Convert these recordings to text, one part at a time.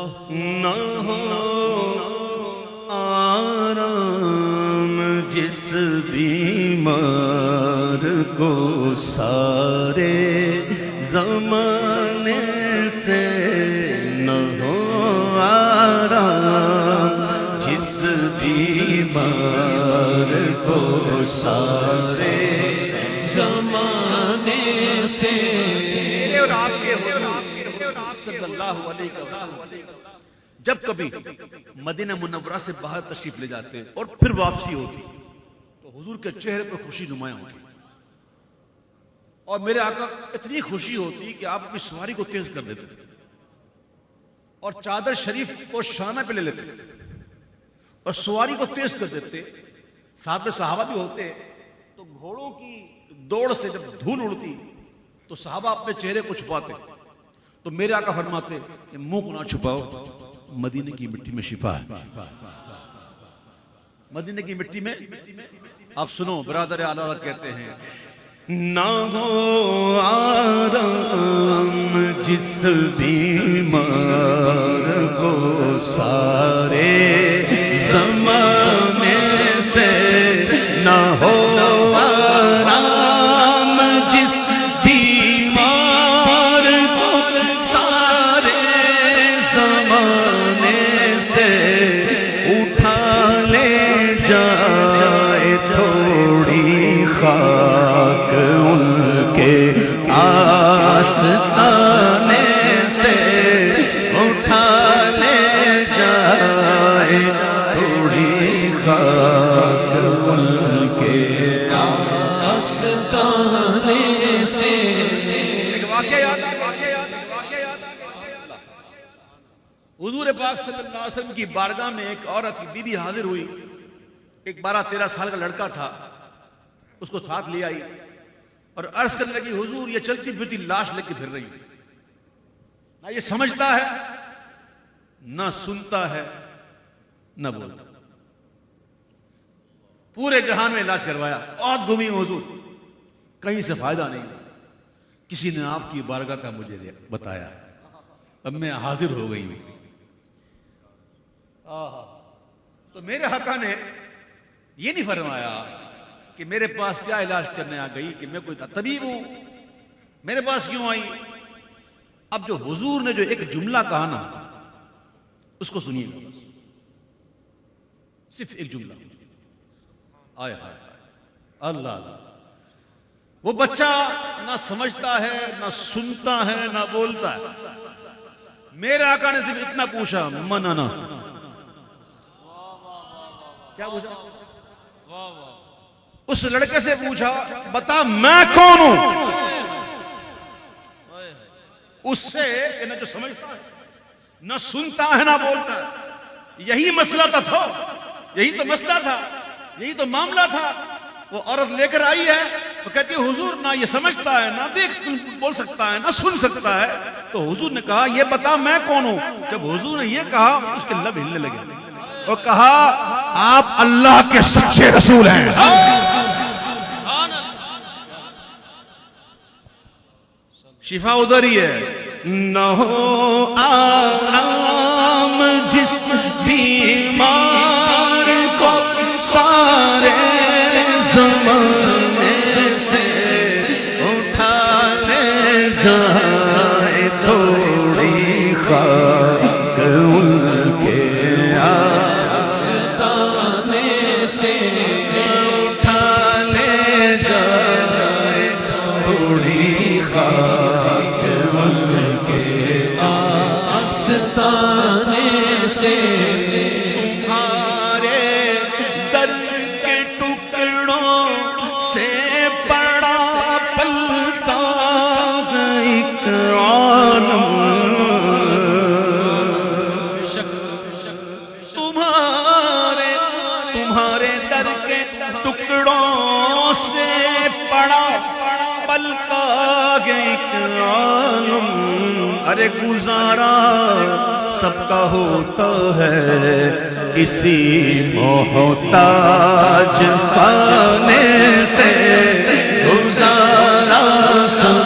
نہ ہو آرام جس بیمار کو سارے زمانے سے، نہ ہو آرام جس بیمار کو سارے زمانے سے۔ اور آپ کے صلی اللہ علیہ وسلم جب کبھی مدینہ منورہ سے باہر تشریف لے جاتے ہیں اور پھر واپسی ہوتی تو حضور کے چہرے پر خوشی نمایاں ہوتی، اور میرے آقا اتنی خوشی ہوتی کہ آپ اپنی سواری کو تیز کر دیتے اور چادر شریف کو شانہ پہ لے لیتے اور سواری کو تیز کر دیتے۔ ساتھ میں صحابہ بھی ہوتے تو گھوڑوں کی دوڑ سے جب دھول اڑتی تو صحابہ اپنے چہرے کو چھپاتے، تو میرے آقا فرماتے کہ منہ کو نہ چھپاؤ، مدینے کی مٹی میں شفا ہے، مدینے کی مٹی میں۔ آپ سنو، برادر اعلیٰ کہتے ہیں نہ ہو آرام جس بیمار کو سارے زمانے سے، نہ ہو آرام جس بیمار کو سارے زمانے سے، اٹھا لے جائے تھوڑی خاک ان کے آستانے سے، اٹھا لے جائے تھوڑی خاک ان کے آستانے سے۔ ایک واقعہ یاد ہے، حضور پاک صلی اللہ علیہ وسلم کی بارگاہ میں ایک عورت کی بی بی حاضر ہوئی، ایک 12-13 سال کا لڑکا تھا، اس کو ساتھ لے آئی اور عرض کرنے لگی حضور یہ چلتی پھرتی لاش لے کے پھر رہی، نہ یہ سمجھتا ہے نہ سنتا ہے نہ بولتا، پورے جہان میں علاج کروایا، بہت گھومی حضور، کہیں سے فائدہ نہیں، کسی نے آپ کی بارگاہ کا مجھے بتایا، اب میں حاضر ہو گئی ہوں۔ تو میرے حقا نے یہ نہیں فرمایا کہ میرے پاس کیا علاج کرنے آ گئی، کہ میں کوئی طبیب ہوں، میرے پاس کیوں آئی۔ اب جو حضور نے جو ایک جملہ کہا نا، اس کو سنیے، صرف ایک جملہ، آئے ہائے اللہ اللہ، وہ بچہ نہ سمجھتا ہے نہ سنتا ہے نہ بولتا ہے، میرے آقا نے صرف اتنا پوچھا، منانا، کیا پوچھا؟ اس لڑکے سے پوچھا بتا میں کون ہوں، اس سے نہ جو سمجھتا ہے نہ سنتا ہے نہ بولتا ہے، یہی مسئلہ تھا، یہی تو مسئلہ تھا، یہی تو معاملہ تھا۔ وہ عورت لے کر آئی ہے، وہ کہتی ہے حضور نہ یہ سمجھتا ہے نہ دیکھ بول سکتا ہے نہ سن سکتا ہے، تو حضور نے کہا یہ بتا میں کون ہوں۔ جب حضور نے یہ کہا اس کے لب ہلنے لگے اور کہا آپ اللہ کے سچے رسول ہیں۔ شفا ادھر ہی ہے۔ نہ ہو آرام جس بیمار کو سارے زمانے سے، اٹھا لے جائے تھوڑی خاک ان کے آستانے سے، اٹھا لے جائے تھوڑی خاک ان کے آستانے سے۔ تمہارے در کے ٹکڑوں سے بڑا پلتا ایک عالم، تمہارے در کے ٹکڑوں سے بڑا پلتا ایک عالم، ارے گزارا سب کا ہوتا ہے اسی محتاج پانے سے، گزارا سب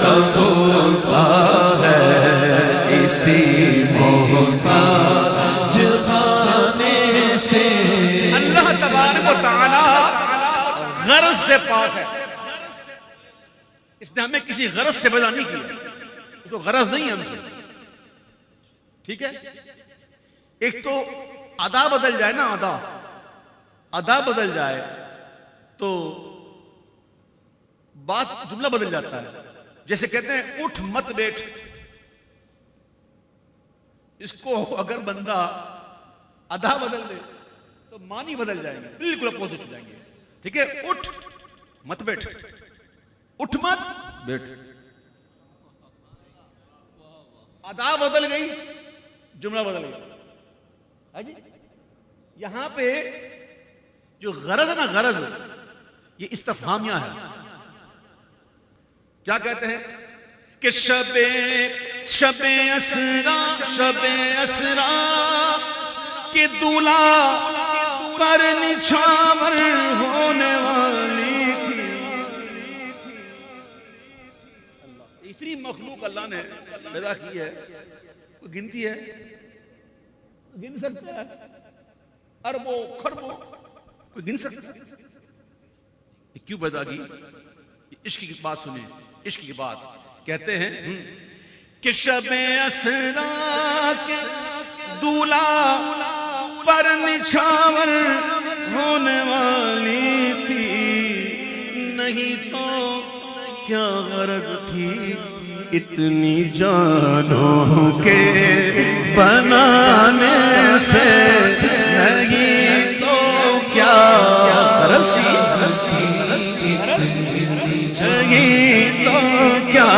کا ہوتا ہے اسی محتاج محتاج خانے سے اللہ تبارک و تعالی غرض سے پاک ہے. اس نے ہمیں کسی غرض سے پیدا نہیں کیا. یہ تو غرض نہیں ہے ہم سے. ٹھیک ہے. ایک تو ادا بدل جائے نا, ادا بدل جائے تو بات جملہ بدل جاتا ہے. جیسے کہتے ہیں اٹھ مت بیٹھ, اس کو اگر بندہ ادا بدل دے تو معنی بدل جائیں گے, بالکل اپوزٹ ہو جائیں گے. ٹھیک ہے. اٹھ مت بیٹھ, اٹھ مت بیٹھ, ادا بدل گئی, جملہ بدل گیا. جی یہاں پہ جو غرض ہے نا, غرض یہ استفہامیہ ہے. کیا کہتے ہیں کہ شب اسرا کے دولہا پر نچھاور ہونے والی تھی. اتنی مخلوق اللہ نے پیدا کی ہے, کوئی گنتی ہے؟ گن سکتا ہے؟ اربوں کھربوں کوئی گن سکتا ہے؟ کیوں پیدا کی؟ عشق کی بات سنیں, عشق کی بات. کہتے ہیں کہ شب اسرا کے دولہا پر نچھاور ہونے والی تھی, نہیں تو کیا غرض تھی اتنی جانوں کے بنانے سے, نہیں تو کیا غرض تھی, نہیں تو کیا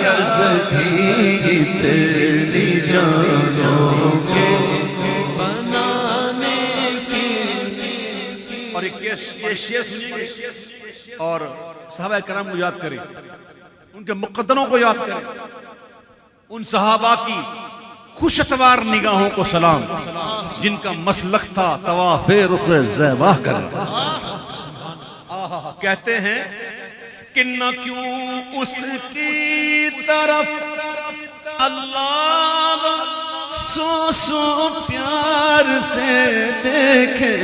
غرض تھی اتنی جانوں کے بنانے سے. اور یہ شعر سنیے گے اور صحابہ کرام کو یاد کریں, ان کے مقدروں کو یاد کریں, ان صحابہ کی خوش اتوار نگاہوں کو سلام جن کا مسلک تھا طواف رخ زیبا کرنا. کہتے ہیں کہ نہ کیوں اس کی طرف اللہ سو پیار سے دیکھے,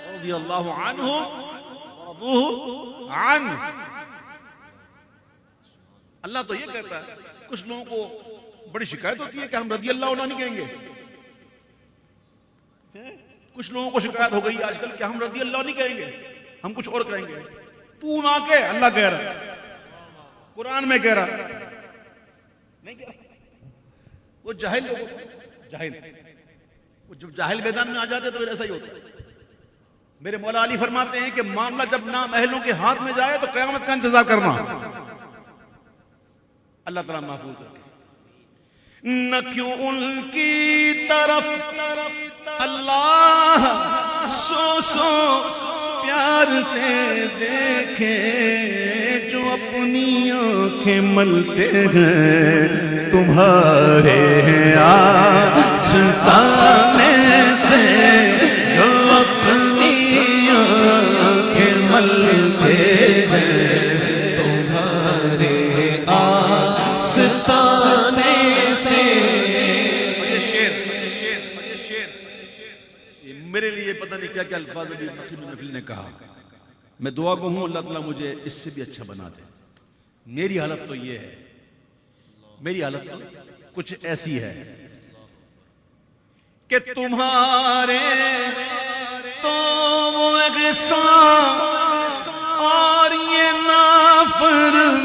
رضی اللہ عنہ ورضوہ عنہ. اللہ تو یہ کہتا ہے. کچھ لوگوں کو بڑی شکایت ہوتی ہے کہ ہم رضی اللہ عنہ نہیں کہیں گے. کچھ لوگوں کو شکایت ہو گئی آج کل کہ ہم رضی اللہ نہیں کہیں گے, ہم کچھ اور کہیں گے. تو نہ کہ اللہ کہہ رہا, قرآن میں کہہ رہا, نہیں کہہ رہا. وہ جاہل لوگ, جاہل وہ جب جاہل میدان میں آ جاتے تو پھر ایسا ہی ہوتا ہے. میرے مولا علی فرماتے ہیں کہ معاملہ جب نام اہلوں کے ہاتھ میں جائے تو قیامت کا انتظار کرنا. اللہ تعالیٰ محفوظ رکھے. نہ کیوں ان کی طرف اللہ سو پیار سے دیکھے جو اپنی آنکھیں ملتے ہیں تمہارے آستانے سے, جو اپنی آنکھیں ملتے ہیں تمہارے آستانے سے. میرے لیے پتہ نہیں کیا کیا الفاظ ابھی محفل نے کہا. میں دعا کو ہوں اللہ تعالیٰ مجھے اس سے بھی اچھا بنا دے. میری حالت تو یہ ہے, میری حالت تو کچھ ایسی ہے کہ تمہارے تو وہ احسان اور یہ نافرمانیاں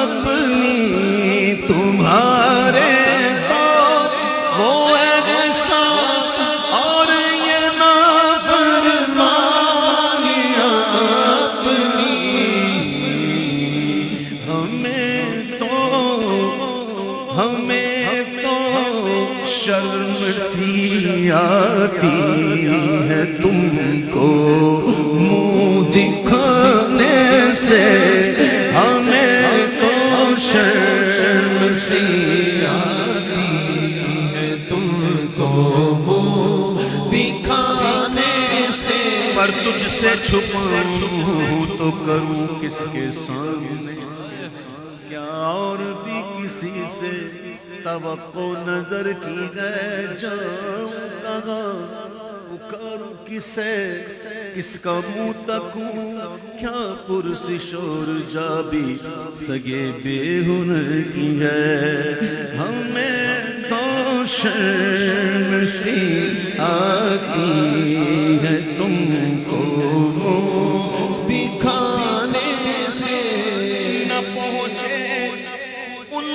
اپنی, تمہارے تو وہ احسان اور یہ نافرمانیاں اپنی, ہمیں تو شرم سی آتی ہے تم کو منہ دکھانے سے, ہمیں تو شرم سی آتی ہے تم کو منہ دکھانے سے, پر تجھ سے چھپاؤں تو کروں کس کے سامنے، کیا اور بھی کسی سے توقع نظر کی گئے جاؤں کہاں، پکاروں کسے کس کا منہ تکوں، کیا پرسش اور جا بھی سگے بے ہنر کی ہے، ہمیں تو شرم سی آتی ہے تم کو دکھانے سے، نہ پہنچے ان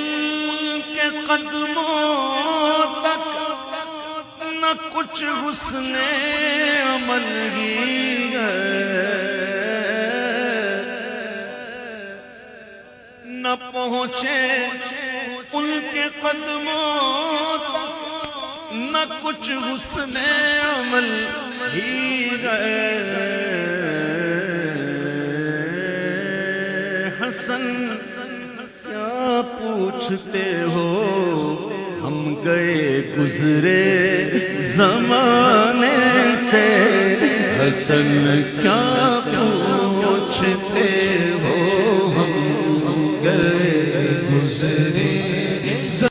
کے قدموں تک، نہ کچھ حسن عمل ہی ہے، نہ پہنچے ان کے قدموں تک، نہ کچھ حسن عمل ہی ہے، حسن کیا پوچھتے ہو، ہم گئے گزرے زمانے سے، حسن کیا پوچھتے